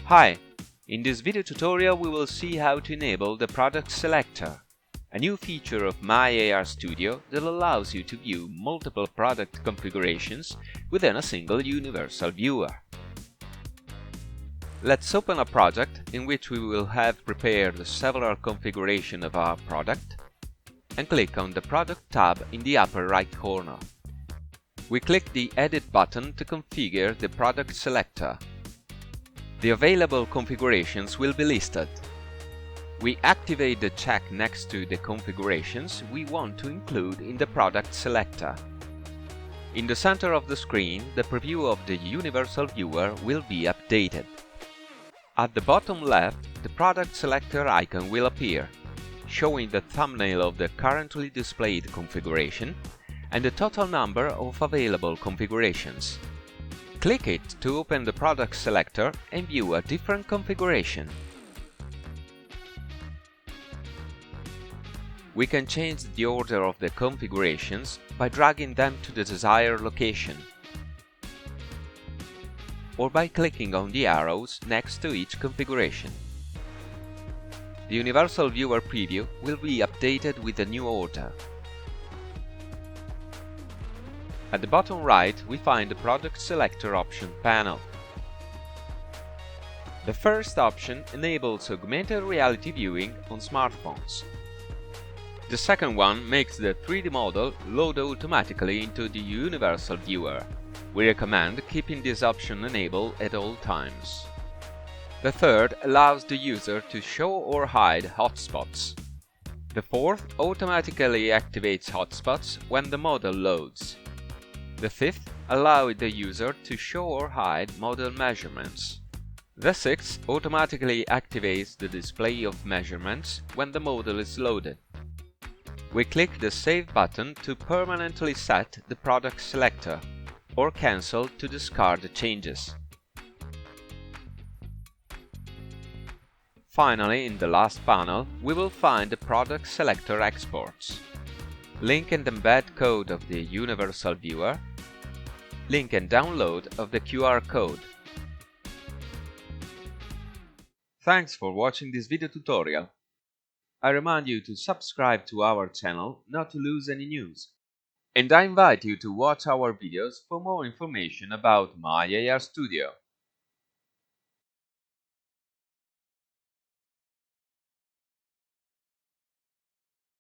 Hi! In this video tutorial we will see how to enable the Product Selector, a new feature of My AR Studio that allows you to view multiple product configurations within a single universal viewer. Let's open a project in which we will have prepared several configurations of our product and click on the Product tab in the upper right corner. We click the Edit button to configure the Product Selector. The available configurations will be listed. We activate the check next to the configurations we want to include in the Product Selector. In the center of the screen, the preview of the Universal Viewer will be updated. At the bottom left, the Product Selector icon will appear, showing the thumbnail of the currently displayed configuration and the total number of available configurations. Click it to open the Product Selector and view a different configuration. We can change the order of the configurations by dragging them to the desired location, or by clicking on the arrows next to each configuration. The Universal Viewer preview will be updated with a new order. At the bottom right, we find the Product Selector option panel. The first option enables augmented reality viewing on smartphones. The second one makes the 3D model load automatically into the Universal Viewer. We recommend keeping this option enabled at all times. The third allows the user to show or hide hotspots. The fourth automatically activates hotspots when the model loads. The fifth allows the user to show or hide model measurements. The sixth automatically activates the display of measurements when the model is loaded. We click the Save button to permanently set the Product Selector, or cancel to discard the changes. Finally, in the last panel, we will find the Product Selector exports. Link and embed code of the Universal Viewer, link and download of the QR code. Thanks for watching this video tutorial. I remind you to subscribe to our channel not to lose any news. And I invite you to watch our videos for more information about My AR Studio.